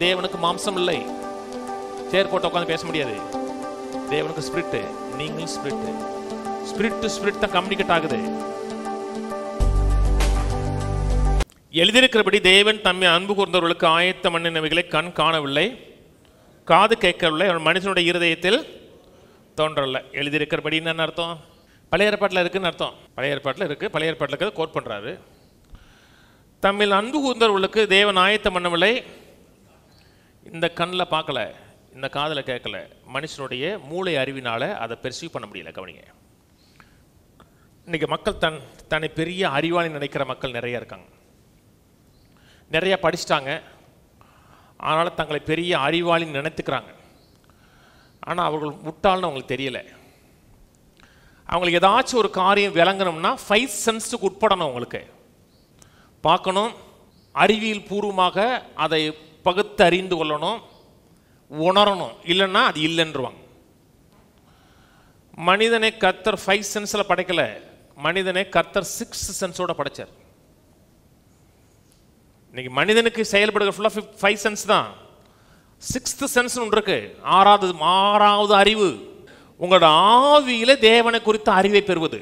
தேவனுக்கு மாம்சம் இல்லை, சேர் போட்டு உட்காந்து பேச முடியாது. தேவனுக்கு ஸ்பிரிட், நீங்களும் ஸ்பிரிட். ஸ்பிரிட் டு ஸ்பிரிட் தான் கம்யூனிகேட் ஆகுது. எழுதியிருக்கிறபடி தேவன் தம்மை அன்பு கூர்ந்தவர்களுக்கு ஆயத்த மண்ணினவைகளை கண் காணவில்லை, காது கேட்கவில்லை, அவன் மனுஷனுடைய இருதயத்தில் தோன்றவில்லை. எழுதியிருக்கிறபடி என்னன்னு அர்த்தம்? பழைய ஏற்பாட்டில் இருக்குன்னு அர்த்தம். பழைய ஏற்பாட்டில் இருக்குது, பழைய ஏற்பாட்டில் இருக்கிறத கோட் பண்ணுறாரு. தம்மில் அன்பு கூர்ந்தவர்களுக்கு தேவன் ஆயத்தம் பண்ணவில்லை, இந்த கண்ணில் பார்க்கல, இந்த காதில் கேட்கல, மனுஷனுடைய மூளை அறிவினால் அதை பெர்சீவ் பண்ண முடியல. கவனிங்க, இன்றைக்கி மக்கள் தன்னை பெரிய அறிவாளி நினைக்கிற மக்கள் நிறைய இருக்காங்க. நிறைய படிச்சிட்டாங்க, அதனால் தங்களை பெரிய அறிவாளின்னு நினைத்துக்கிறாங்க. ஆனால் அவர்கள் முட்டாள்னு அவங்களுக்கு தெரியலை. அவங்களுக்கு ஏதாச்சும் ஒரு காரியம் விளங்கணும்னா 5 சென்ஸுக்கு உட்படணும். அவங்களுக்கு பார்க்கணும், அறிவியல் பூர்வமாக அதை பகுத்து அறிந்து கொள்ளணும், உணரணும். இல்லைன்னா அது இல்லைன்றுவாங்க. மனிதனை கர்த்தர் 5 சென்ஸில் படைக்கல, மனிதனை கர்த்தர் 6 சென்ஸோட படைச்சார். இன்னைக்கு மனிதனுக்கு செயல்படுகிற ஃபுல்லாக 5 சென்ஸ் தான். 6th சென்ஸ் ஒன்று இருக்கு, ஆறாவது அறிவு. உங்களோட ஆவியில தேவனை குறித்த அறிவை பெறுவது,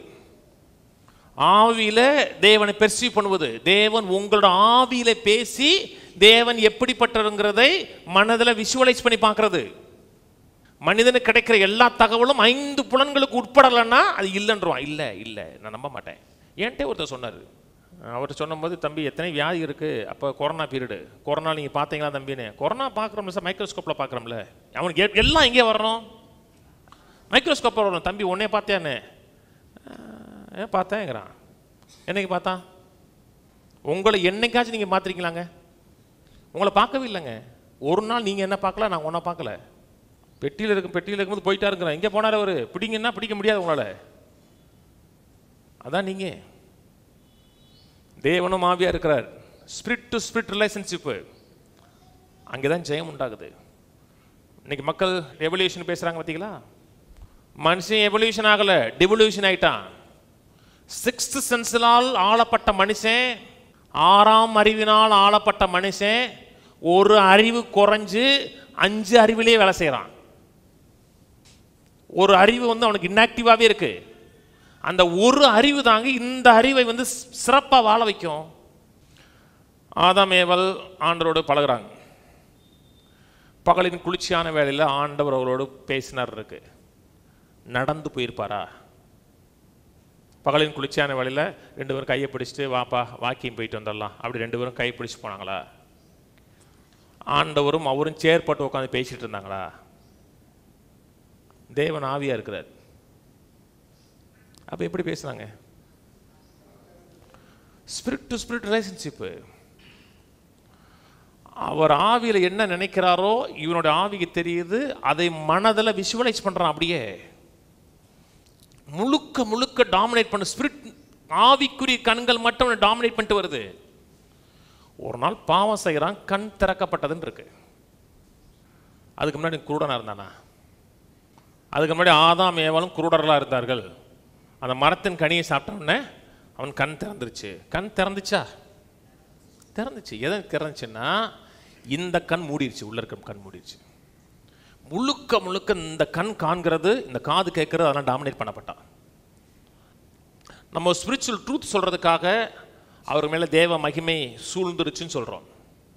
ஆவியில தேவனை பெர்சீவ் பண்ணுவது. தேவன் உங்களோட ஆவியில பேசி தேவன் எப்படிப்பட்டங்கிறதை மனதில் விஷுவலைஸ் பண்ணி பார்க்கறது. மனிதனுக்கு கிடைக்கிற எல்லா தகவலும் 5 புலன்களுக்கு உட்படலைன்னா அது இல்லைன்றான். இல்லை இல்லை, நான் நம்ப மாட்டேன். ஏன்ட்டே ஒருத்தர் சொன்னார். அவர் சொன்னபோது, தம்பி எத்தனை வியாதி இருக்குது, அப்போ கொரோனா பீரியடு, கொரோனா நீங்கள் பார்த்தீங்களா தம்பின்னு. கொரோனா பார்க்குறோம்ல சார், மைக்ரோஸ்கோப்பில் பார்க்குறோம்ல. அவனுக்கு எல்லாம் எங்கே வரணும்? மைக்ரோஸ்கோப்பில் வரணும். தம்பி உடனே பார்த்தியானே? பார்த்தேங்கிறான். என்னைக்கு பார்த்தான்? உங்களை என்னைக்காச்சும் நீங்கள் பார்த்துருக்கீங்களாங்க? உங்களை பார்க்கவே இல்லைங்க. ஒரு நாள் நீங்கள் என்ன பார்க்கல, நான் ஒன்றா பார்க்கல. பெட்டியில் இருக்கும்போது போயிட்டா இருக்கிறேன். எங்கே போனார் அவர்? பிடிங்கன்னா பிடிக்க முடியாது உங்களால். அதான் நீங்கள். தேவனும் ஆவியா இருக்கிறார். ஸ்பிரிட் டு ஸ்பிரிட் ரிலேஷன்ஷிப்பு, அங்கே தான் ஜெயம் உண்டாகுது. இன்னைக்கு மக்கள் எவல்யூஷன் பேசுகிறாங்க பார்த்தீங்களா? மனுஷன் எவல்யூஷன் ஆகலை, டிவல்யூஷன் ஆகிட்டான். 6th சென்ஸினால் ஆளப்பட்ட மனுஷன், 6ஆம் அறிவினால் ஆளப்பட்ட மனுஷன் ஒரு அறிவு குறைஞ்சு 5 அறிவிலேயே வேலை செய்கிறான். ஒரு அறிவு அவனுக்கு இன்ஆக்டிவாகவே இருக்கு. அந்த ஒரு அறிவு தாங்க இந்த அறிவை சிறப்பாக வாழ வைக்கும். ஆதாம் ஏவல் ஆண்டவரோடு பழகுறாங்க. பகலின் குளிர்ச்சியான வேளையில் ஆண்டவர் அவரோடு பேசினார் இருக்கு. நடந்து போயிருப்பாரா? பகலின் குளிர்ச்சியான வேளையில் 2 பேரும் கையை பிடிச்சிட்டு வாப்பா வாக்கிங் போயிட்டு வந்துடலாம் அப்படி 2 பேரும் கை பிடிச்சி போனாங்களா? ஆண்டவரும் அவரும் சேர் போட்டு உட்காந்து பேசிட்டு இருந்தாங்களா? தேவன் ஆவியா இருக்கிறார். அப்போ எப்படி பேசுனாங்க? Spirit to spirit relationship. அவர் ஆவியில் என்ன நினைக்கிறாரோ இவனுடைய ஆவிக்கு தெரியுது. அதை மனதில் விஷுவலைஸ் பண்ணுறான். அப்படியே முழுக்க முழுக்க டாமினேட் பண்ண ஸ்பிரிட், ஆவிக்குரிய கண்கள் மட்டும் டாமினேட் பண்ணிட்டு வருது. ஒரு நாள் பாவம் செய்கிறான், கண் திறக்கப்பட்டதுன்னு இருக்கு. அதுக்கு முன்னாடி குருடனாக இருந்தானா? அதுக்கு முன்னாடி ஆதாம் ஏவாளும் குருடர்களாக இருந்தார்கள். அந்த மரத்தின் கனியை சாப்பிட்டோன்னே அவன் கண் திறந்துருச்சு. கண் திறந்துச்சா? திறந்துச்சு. எதை திறந்துச்சுன்னா இந்த கண் மூடிடுச்சு, உள்ள இருக்க கண் மூடிடுச்சு. முழுக்க முழுக்க இந்த கண் காண்கிறது, இந்த காது கேட்கறது, அதெல்லாம் டாமினேட் பண்ணப்பட்டான். நம்ம ஸ்பிரிச்சுவல் ட்ரூத் சொல்றதுக்காக அவர் மேலே தேவ மகிமை சூழ்ந்துருச்சுன்னு சொல்கிறோம்.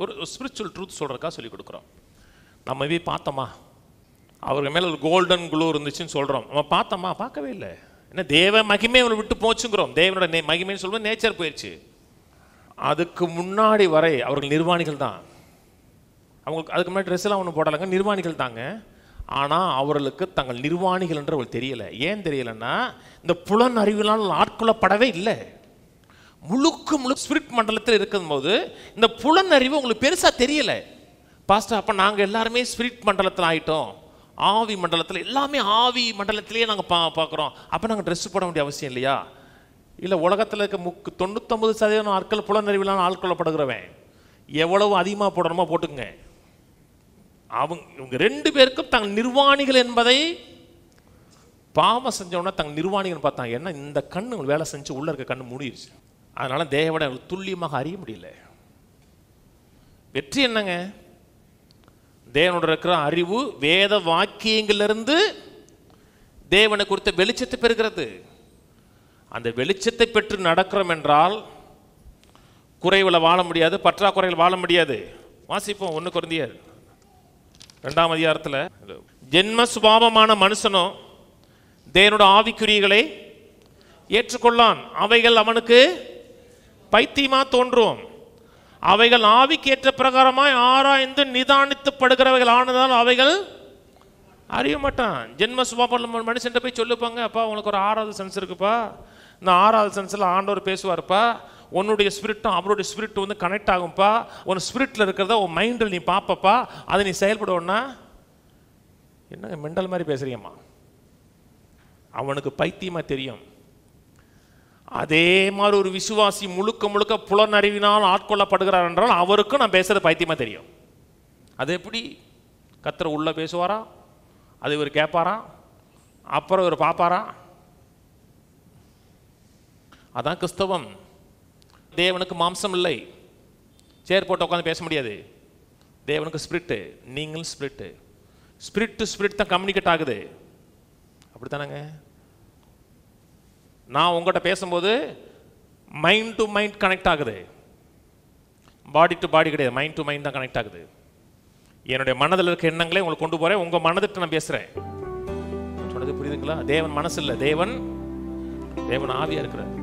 ஒரு ஸ்பிரிச்சுவல் ட்ரூத் சொல்கிறதுக்காக சொல்லிக் கொடுக்குறோம். நம்ம போய் பார்த்தோமா? அவருக்கு மேலே ஒரு கோல்டன் க்ளோ இருந்துச்சுன்னு சொல்கிறோம். நம்ம பார்த்தோமா? பார்க்கவே இல்லை. என்ன தேவ மகிமை அவரை விட்டு போச்சுங்கிறோம். தேவனோட மகிமைன்னு சொல்லும்போது நேச்சர் போயிடுச்சு. அதுக்கு முன்னாடி வரை அவர்கள் நிர்வாணிகள் தான். அவங்களுக்கு அதுக்கு முன்னாடி ட்ரெஸ் எல்லாம் ஒன்றும் போடலைங்க, நிர்வாணிகள் தாங்க. ஆனால் அவர்களுக்கு தங்கள் நிர்வாணிகள் என்று அவங்களுக்கு தெரியலை. ஏன் தெரியலைன்னா இந்த புலன் அறிவினால் ஆட்கொள்ளப்படவே இல்லை. முழுக்க முழுக்க ஸ்பிரிட் மண்டலத்தில் இருக்கும் போது இந்த புலன் அறிவு உங்களுக்கு பெருசாக தெரியலை. பாஸ்டர், அப்போ நாங்கள் எல்லாருமே ஸ்பிரிட் மண்டலத்தில் ஆகிட்டோம், ஆவி மண்டலத்தில் எல்லாமே ஆவி மண்டலத்திலேயே நாங்கள் பார்க்குறோம். அப்போ நாங்கள் ட்ரெஸ் போட வேண்டிய அவசியம் இல்லையா? இல்லை, உலகத்தில் இருக்க 99% ஆட்கள் புலனறிவிலான ஆட்கொள்ளப்படுகிறவன். எவ்வளவு அதிகமாக போடணுமோ போட்டுக்குங்க. இவங்க 2 பேருக்கும் தங்கள் நிர்வாணிகள் என்பதை பாவம் செஞ்சவொன்னா தங்கள் நிர்வாணிகள் பார்த்தாங்க. ஏன்னா இந்த கண்ணு வேலை செஞ்சு உள்ள இருக்க கண்ணு மூடிடுச்சு. அதனால தேவனை துல்லியமாக அறிய முடியல. வெற்றி என்னங்க? தேவனோட இருக்கிற அறிவு வேத வாக்கியங்களிலிருந்து தேவனை குறித்த வெளிச்சத்தை பெறுகிறது. அந்த வெளிச்சத்தை பெற்று நடக்கிறோம் என்றால் குறைவில் வாழ முடியாது, பற்றாக்குறையில் வாழ முடியாது. வாசிப்போம் 1 கொரிந்தியர் 2ஆம் அதிகாரத்தில். ஜென்ம சுபாவமான மனுஷனோ தேவனோட ஆவிக்குரியங்களை ஏற்றுக்கொள்ளான், அவைகள் அவனுக்கு பைத்தியமா தோன்றும், அவைகள் ஆவிக்கேற்ற பிரகாரமாய் ஆராய்ந்து நிதானித்துப்படுகிறவைகள் ஆனதால் அவைகள் அறிய மாட்டான். ஜென்ம சுபாவம் மனுஷன் போய் சொல்லுப்பாங்க, அப்பா உனக்கு ஒரு 6வது சென்ஸ் இருக்குப்பா, இந்த 6வது சென்ஸில் ஆண்டவர் பேசுவார்ப்பா, உன்னுடைய ஸ்பிரிட்டும் அவருடைய ஸ்பிரிட்டும் வந்து கனெக்ட் ஆகும்ப்பா, உன் ஸ்பிரிட்டில் இருக்கிறத உன் மைண்டில் நீ பார்ப்பப்பா, அதை நீ செயல்படுவோன்னா என்னங்க மெண்டல் மாதிரி பேசுறியம்மா, அவனுக்கு பைத்தியமா தெரியும். அதே மாதிரி ஒரு விசுவாசி முழுக்க முழுக்க புலனறிவினால் ஆட்கொள்ளப்படுகிறார் என்றால் அவருக்கும் நான் பேசுறது பைத்தியமா தெரியும். அது எப்படி? கர்த்தர் உள்ள பேசுவாரா, அது இவர் கேட்பாரா, அப்புறம் இவர் பார்ப்பாரா? அதான் கிறிஸ்தவம். தேவனுக்கு மாம்சம் இல்லை, சேர் போட்டு உட்காந்து பேச முடியாது. தேவனுக்கு ஸ்பிரிட்டு, நீங்களும் ஸ்பிரிட்டு. ஸ்பிரிட் டு ஸ்பிரிட் தான் கம்யூனிகேட் ஆகுது. அப்படித்தானங்க? நான் உங்கள்கிட்ட பேசும்போது மைண்ட் டு மைண்ட் கனெக்ட் ஆகுது, பாடி டு பாடி கிடையாது, மைண்ட் டு மைண்ட் தான் கனெக்ட் ஆகுது. என்னுடைய மனதில் இருக்க எண்ணங்களே உங்களுக்கு கொண்டு போகிறேன், உங்கள் மனதிட்டு நான் பேசுகிறேன். சொன்னது புரியுதுங்களா? தேவன் மனசு இல்லை, தேவன் ஆவியாக இருக்கிறார்.